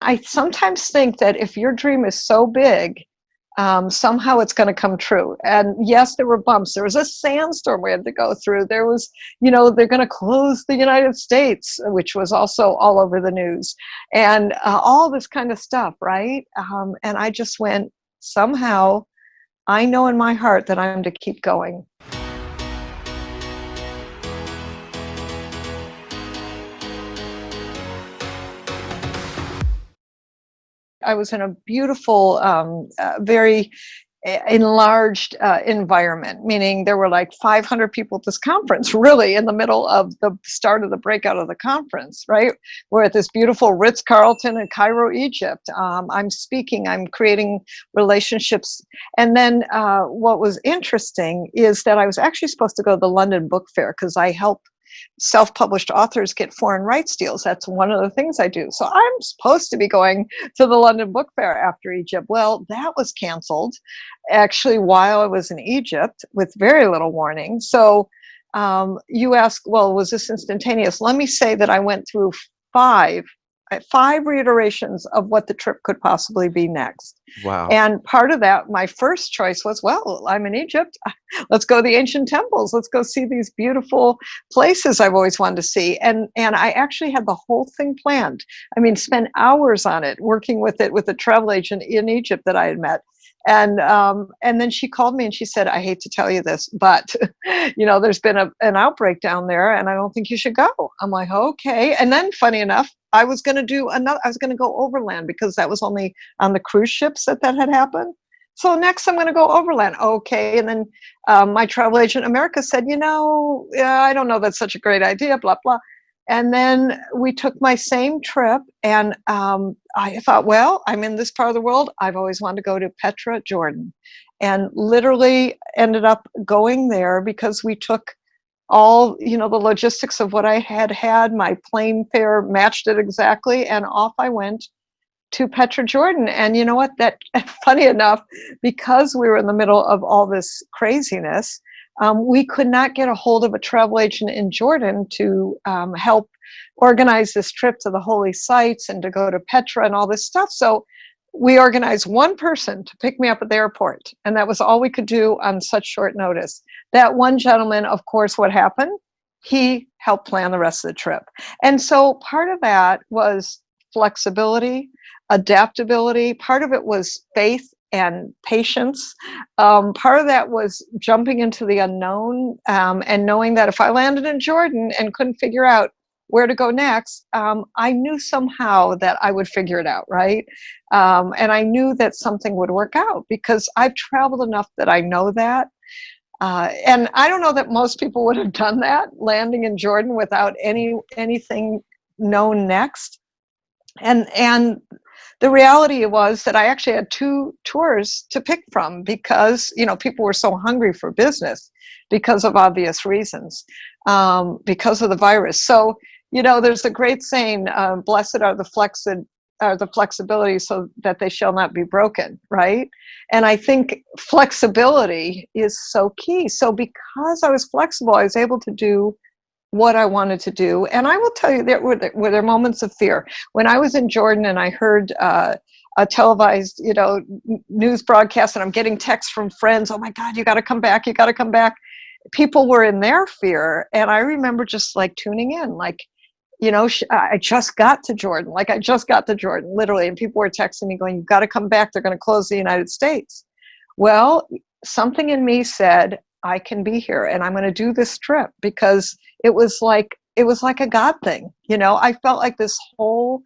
I sometimes think that if your dream is so big, somehow it's going to come true. And yes, there were bumps. There was a sandstorm we had to go through. There was, they're going to close the United States, which was also all over the news, and all this kind of stuff, right? And I just went, somehow, I know in my heart that I'm to keep going. I was in a beautiful, very enlarged environment, meaning there were like 500 people at this conference, really in the middle of the start of the breakout of the conference, right? We're at this beautiful Ritz-Carlton in Cairo, Egypt. I'm speaking, I'm creating relationships. And then what was interesting is that I was actually supposed to go to the London Book Fair because I help self-published authors get foreign rights deals. That's one of the things I do. So I'm supposed to be going to the London Book Fair after Egypt. Well, that was canceled actually while I was in Egypt with very little warning. So you ask, well, was this instantaneous? Let me say that I went through five reiterations of what the trip could possibly be next. Wow. And part of that, my first choice was, well, I'm in Egypt. Let's go to the ancient temples. Let's go see these beautiful places I've always wanted to see. And I actually had the whole thing planned. I mean, spent hours on it, working with it with a travel agent in Egypt that I had met. And then she called me and she said, I hate to tell you this, but there's been an outbreak down there and I don't think you should go. I'm like, okay. And then funny enough, I was going to go overland because that was only on the cruise ships that had happened. So next I'm going to go overland. Okay. And then my travel agent in America said, I don't know, that's such a great idea, blah, blah. And then we took my same trip and I thought, well, I'm in this part of the world. I've always wanted to go to Petra, Jordan, and literally ended up going there because we took all, the logistics of what I had. My plane fare matched it exactly. And off I went to Petra, Jordan. And you know what? That, funny enough, because we were in the middle of all this craziness, we could not get a hold of a travel agent in Jordan to help organize this trip to the holy sites and to go to Petra and all this stuff. So we organized one person to pick me up at the airport. And that was all we could do on such short notice. That one gentleman, of course, what happened? He helped plan the rest of the trip. And so part of that was flexibility, adaptability. Part of it was faith and patience. Part of that was jumping into the unknown and knowing that if I landed in Jordan and couldn't figure out where to go next, I knew somehow that I would figure it out, right? And I knew that something would work out because I've traveled enough that I know that. And I don't know that most people would have done that, landing in Jordan without anything known next. And the reality was that I actually had 2 tours to pick from because, people were so hungry for business because of obvious reasons, because of the virus. So, there's a great saying, blessed are the flexibility so that they shall not be broken, right? And I think flexibility is so key. So because I was flexible, I was able to do what I wanted to do. And I will tell you, there were moments of fear. When I was in Jordan and I heard a televised, news broadcast, and I'm getting texts from friends, oh my God, you got to come back, you got to come back. People were in their fear. And I remember just like tuning in, like, I just got to Jordan, literally. And people were texting me going, you've got to come back. They're going to close the United States. Well, something in me said, I can be here and I'm going to do this trip because it was like a God thing. I felt like this whole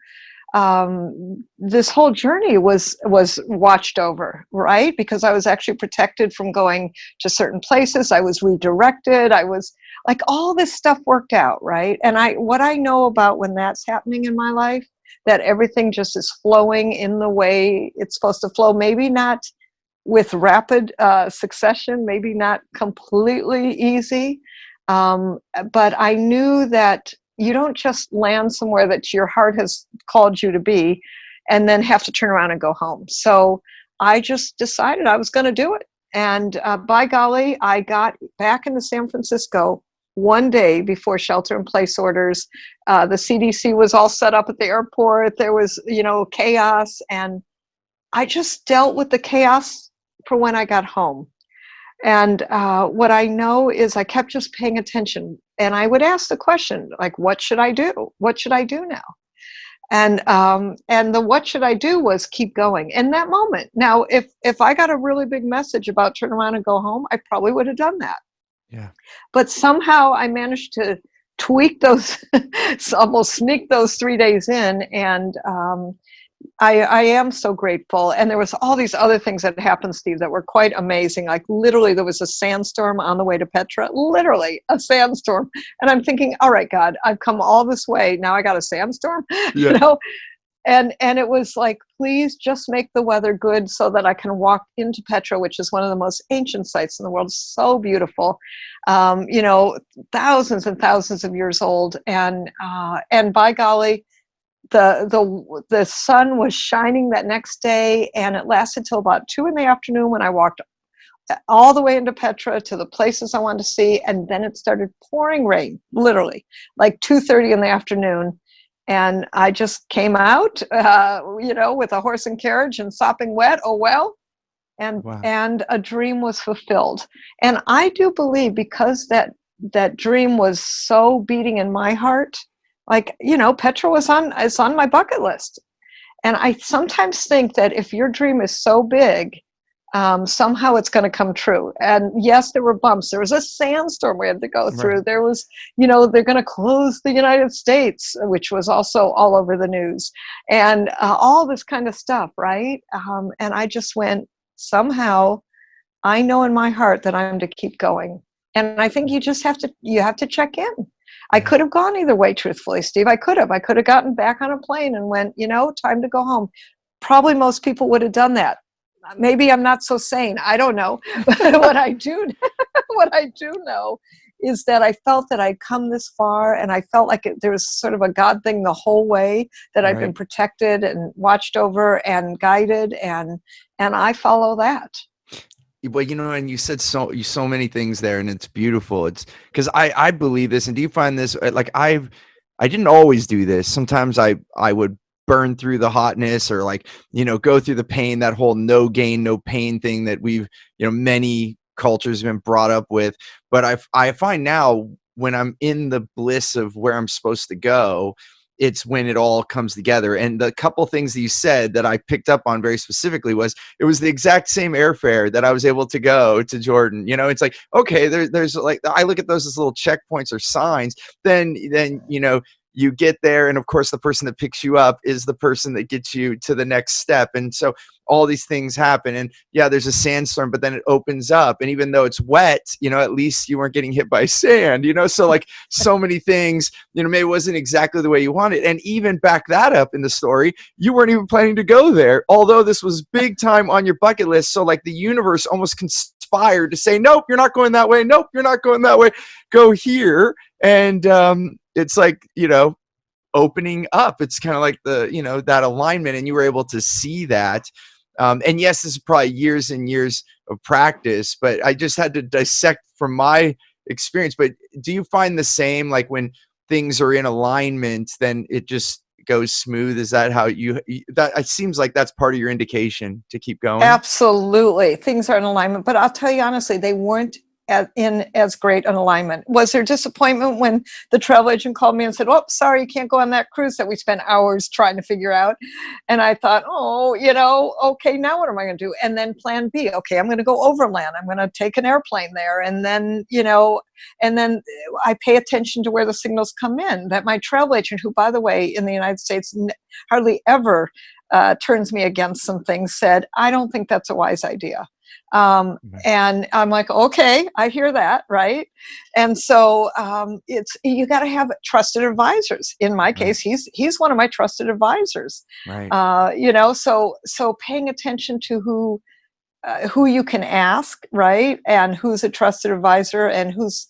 journey was watched over, right? Because I was actually protected from going to certain places. I was redirected. I was like, all this stuff worked out, right? And what I know about when that's happening in my life, that everything just is flowing in the way it's supposed to flow, maybe not with rapid succession, maybe not completely easy. But I knew that you don't just land somewhere that your heart has called you to be and then have to turn around and go home. So I just decided I was going to do it. And by golly, I got back into San Francisco one day before shelter-in-place orders. The CDC was all set up at the airport. There was, chaos, and I just dealt with the chaos for when I got home. And what I know is I kept just paying attention, and I would ask the question, like, what should I do? What should I do now? And the what should I do was keep going in that moment. Now, if I got a really big message about turn around and go home, I probably would have done that. Yeah. But somehow I managed to tweak those, almost sneak those 3 days in, and I am so grateful. And there was all these other things that happened, Steve, that were quite amazing. Like literally there was a sandstorm on the way to Petra, literally a sandstorm. And I'm thinking, all right, God, I've come all this way. Now I got a sandstorm, Yeah. And it was like, please just make the weather good so that I can walk into Petra, which is one of the most ancient sites in the world. So beautiful, thousands and thousands of years old. And by golly, the sun was shining that next day, and it lasted till about 2 p.m. when I walked all the way into Petra to the places I wanted to see, and then it started pouring rain, literally, like 2:30 in the afternoon. And I just came out, with a horse and carriage and sopping wet. Oh well, and Wow. and a dream was fulfilled. And I do believe, because that dream was so beating in my heart, like, Petra is on my bucket list. And I sometimes think that if your dream is so big, somehow it's going to come true. And yes, there were bumps. There was a sandstorm we had to go through. Right. There was, they're going to close the United States, which was also all over the news, and all this kind of stuff, right? And I just went, somehow, I know in my heart that I'm to keep going. And I think you have to check in. I Yeah. could have gone either way, truthfully, Steve. I could have gotten back on a plane and went, time to go home. Probably most people would have done that. Maybe I'm not so sane. I don't know. what I do know is that I felt that I'd come this far, and I felt like there was sort of a God thing the whole way, that I'd been Right. protected and watched over and guided, and I follow that. Well, and you said so many things there, and it's beautiful. It's because I believe this. And do you find this, like, I didn't always do this. Sometimes I would burn through the hotness, or like, go through the pain, that whole no gain, no pain thing that we've, many cultures have been brought up with. But I find now, when I'm in the bliss of where I'm supposed to go, it's when it all comes together. And the couple things that you said that I picked up on very specifically was, it was the exact same airfare that I was able to go to Jordan. It's like, okay, there's like, I look at those as little checkpoints or signs. Then you get there, and of course the person that picks you up is the person that gets you to the next step. And so all these things happen, and yeah, there's a sandstorm, but then it opens up, and even though it's wet, at least you weren't getting hit by sand, so like, so many things, maybe it wasn't exactly the way you wanted. And even back that up in the story, you weren't even planning to go there, although this was big time on your bucket list. So like, the universe almost conspired to say, nope, you're not going that way, nope, you're not going that way, go here. And it's like, opening up. It's kind of like that alignment, and you were able to see that. And yes, this is probably years and years of practice, but I just had to dissect from my experience. But do you find the same, like, when things are in alignment, then it just goes smooth? Is that how that it seems like that's part of your indication to keep going? Absolutely. Things are in alignment. But I'll tell you honestly, they weren't in as great an alignment. Was there disappointment when the travel agent called me and said, "Oh, sorry, you can't go on that cruise that we spent hours trying to figure out"? And I thought, oh, okay, now what am I going to do? And then plan B. Okay, I'm going to go overland. I'm going to take an airplane there. And then, I pay attention to where the signals come in. That my travel agent, who, by the way, in the United States, hardly ever turns me against some things, said, "I don't think that's a wise idea." Right. And I'm like, okay, I hear that, right? And so you got to have trusted advisors. In my Right. case, he's one of my trusted advisors. Right. So paying attention to who you can ask, right? And who's a trusted advisor, and who's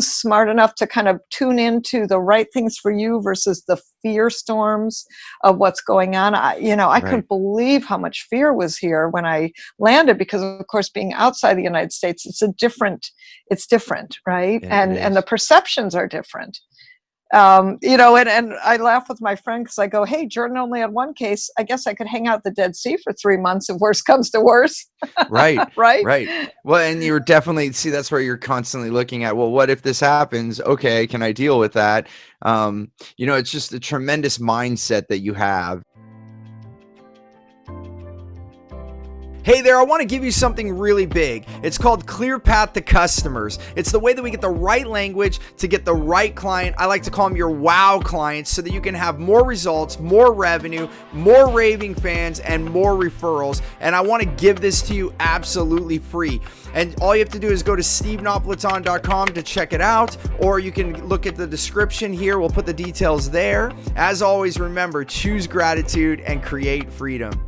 smart enough to kind of tune into the right things for you versus the fear storms of what's going on. I Right. couldn't believe how much fear was here when I landed, because of course being outside the United States, it's different, right? It And the is. perceptions are different. And I laugh with my friend because I go, hey, Jordan only had one case. I guess I could hang out the Dead Sea for 3 months if worse comes to worse. Right. Right? Right. Well, and you're definitely see that's where you're constantly looking at, well, what if this happens? Okay, can I deal with that? It's just a tremendous mindset that you have. Hey there, I want to give you something really big. It's called Clear Path to Customers. It's the way that we get the right language to get the right client. I like to call them your wow clients, so that you can have more results, more revenue, more raving fans, and more referrals. And I want to give this to you absolutely free. And all you have to do is go to stevenapolitan.com to check it out, or you can look at the description here. We'll put the details there. As always, remember, choose gratitude and create freedom.